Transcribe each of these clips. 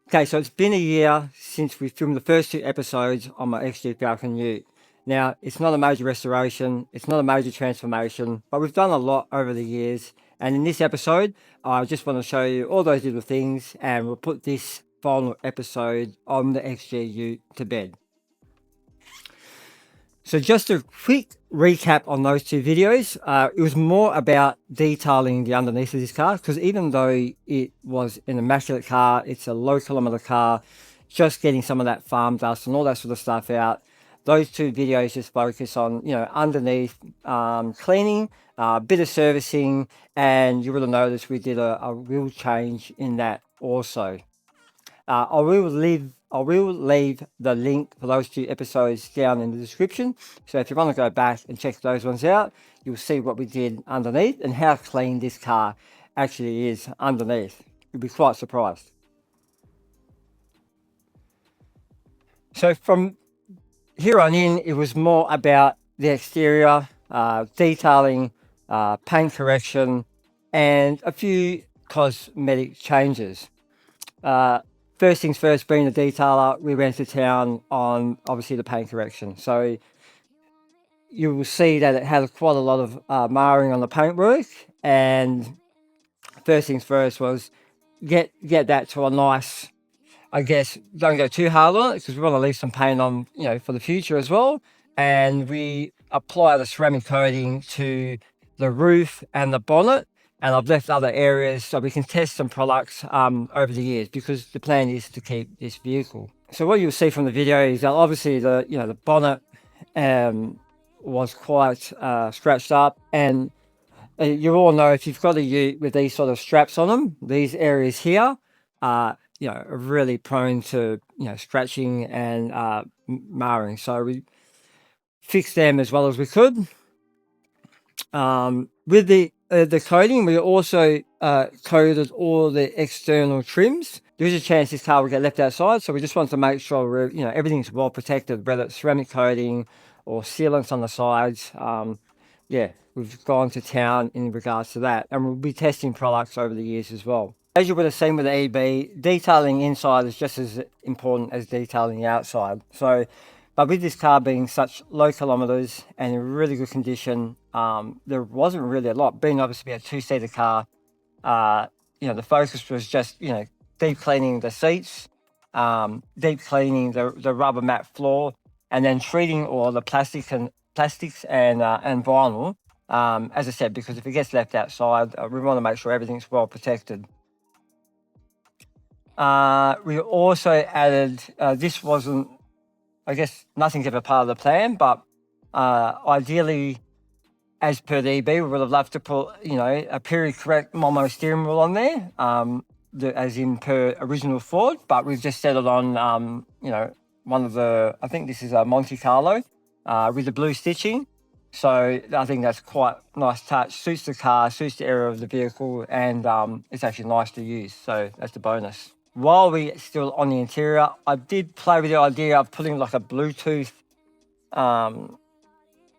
Okay, so it's been a year since we filmed the first 2 episodes on my XG Falcon Ute. Now, it's not a major restoration, it's not a major transformation, but we've done a lot over the years. And in this episode, I just want to show you all those little things, and we'll put this final episode on the XG Ute to bed. So just a quick recap on those 2 videos. It was more about detailing the underneath of this car, because even though it was an immaculate car, it's a low kilometer car, just getting some of that farm dust and all that sort of stuff out. Those 2 videos just focus on, underneath cleaning, a bit of servicing, and you would have noticed we did a wheel change in that also. I will leave the link for those 2 episodes down in the description. So if you want to go back and check those ones out, you'll see what we did underneath and how clean this car actually is underneath. You'll be quite surprised. So from here on in, it was more about the exterior, detailing, paint correction, and a few cosmetic changes. First things first, being a detailer, we went to town on obviously the paint correction. So you will see that it had quite a lot of marring on the paintwork, and first things first was get that to a nice, I guess, don't go too hard on it because we want to leave some paint on, for the future as well. And we apply the ceramic coating to the roof and the bonnet. And I've left other areas so we can test some products over the years, because the plan is to keep this vehicle. So what you'll see from the video is that obviously the bonnet was quite scratched up, and you all know if you've got a ute with these sort of straps on them, these areas here are really prone to scratching and marring. So we fixed them as well as we could. With the coating, we also coated all the external trims. There is a chance this car will get left outside, so we just want to make sure everything's well protected, whether it's ceramic coating or sealants on the sides. Yeah, we've gone to town in regards to that, and we'll be testing products over the years as well. As you would have seen with the EB, detailing inside is just as important as detailing the outside. So, but with this car being such low kilometers and in really good condition, there wasn't really a lot. Being obviously a 2-seater car, the focus was just deep cleaning the seats, deep cleaning the rubber mat floor, and then treating all the plastics and vinyl. As I said, because if it gets left outside, we want to make sure everything's well protected. We also added, this wasn't, I guess nothing's ever part of the plan, but ideally, as per the EB, we would have loved to put, a period correct Momo steering wheel on there, as in per original Ford, but we've just settled on, one of the, I think this is a Monte Carlo with the blue stitching. So I think that's quite a nice touch, suits the car, suits the area of the vehicle, and it's actually nice to use. So that's the bonus. While we're still on the interior, I did play with the idea of putting like a Bluetooth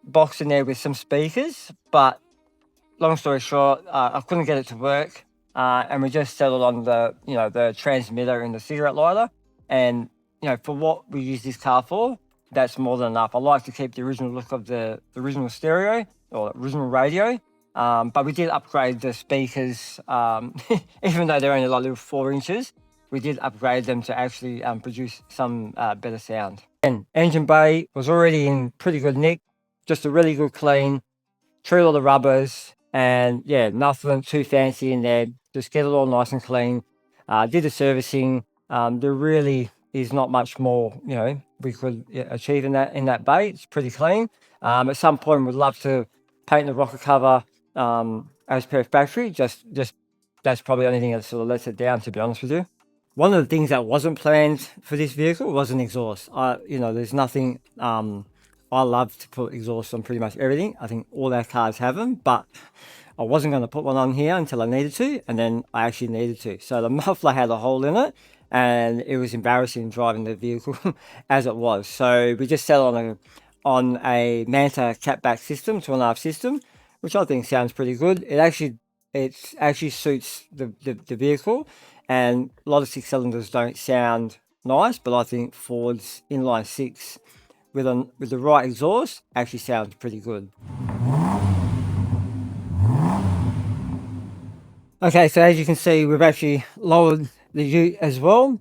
box in there with some speakers, but long story short, I couldn't get it to work, and we just settled on the transmitter and the cigarette lighter. And for what we use this car for, that's more than enough. I like to keep the original look of the original stereo or original radio, but we did upgrade the speakers, even though they're only like little 4 inches. We did upgrade them to actually produce some better sound. And engine bay was already in pretty good nick, just a really good clean, treat all the rubbers, and yeah, nothing too fancy in there. Just get it all nice and clean. Did the servicing. There really is not much more we could achieve in that bay. It's pretty clean. At some point, we'd love to paint the rocker cover as per factory. Just that's probably the only thing that sort of lets it down, to be honest with you. One of the things that wasn't planned for this vehicle was an exhaust. There's nothing. I love to put exhaust on pretty much everything. I think all our cars have them, but I wasn't going to put one on here until I needed to, and then I actually needed to. So the muffler had a hole in it, and it was embarrassing driving the vehicle as it was. So we just settled on a Manta catback system, 2.5 system, which I think sounds pretty good. It actually suits the vehicle, and a lot of 6-cylinders don't sound nice, but I think Ford's inline 6 with the right exhaust actually sounds pretty good. Okay, so as you can see, we've actually lowered the ute as well.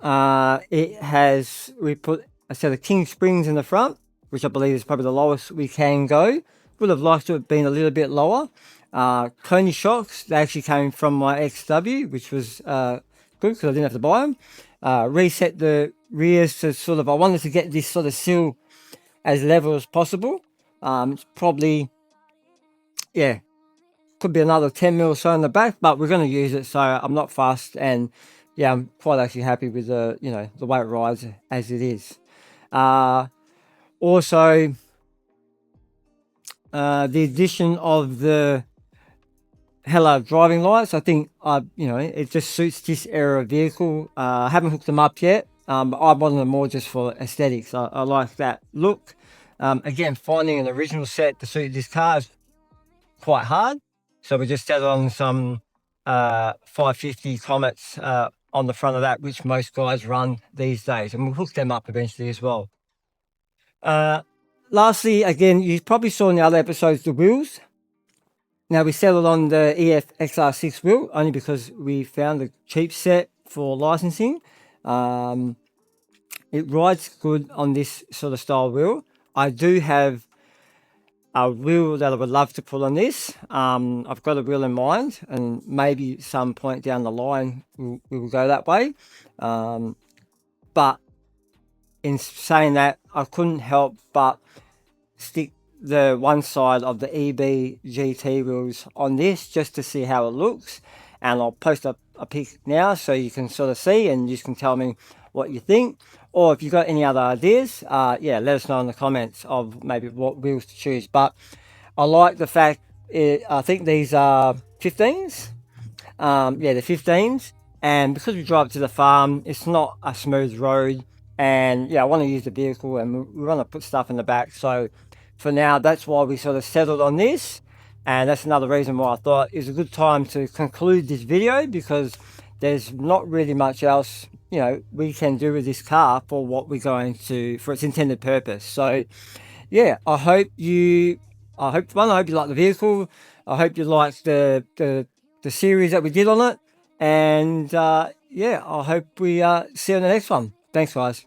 We put a set of king springs in the front, which I believe is probably the lowest we can go. Would have liked to have been a little bit lower. Coney shocks, they actually came from my XW, which was good because I didn't have to buy them. Reset the rears to I wanted to get this sort of sill as level as possible. It's probably, yeah, could be another 10 mil or so in the back, but we're going to use it, so I'm not fussed. And yeah, I'm quite actually happy with the way it rides as it is. Also, the addition of the Hello driving lights, I think it just suits this era of vehicle. I haven't hooked them up yet. I wanted them more just for aesthetics. I like that look. Again, finding an original set to suit this car is quite hard, so we just added on some 550 Comets on the front of that, which most guys run these days, and we'll hook them up eventually as well. Lastly, again, you probably saw in the other episodes the wheels. Now, we settled on the EF XR6 wheel only because we found a cheap set for licensing. It rides good on this sort of style wheel. I do have a wheel that I would love to put on this. I've got a wheel in mind, and maybe some point down the line we will go that way. But in saying that, I couldn't help but stick the one side of the EB GT wheels on this just to see how it looks, and I'll post up a pic now so you can sort of see, and you can tell me what you think, or if you've got any other ideas, yeah, let us know in the comments of maybe what wheels to choose. But I like the fact I think these are 15s. Yeah, they're 15s, and because we drive to the farm, it's not a smooth road, and yeah, I want to use the vehicle and we want to put stuff in the back. So for now, that's why we sort of settled on this, and that's another reason why I thought it was a good time to conclude this video, because there's not really much else we can do with this car for what we're going to, for its intended purpose. So yeah, I hope you like the vehicle. I hope you like the series that we did on it, and yeah, I hope we see you in the next one. Thanks, guys.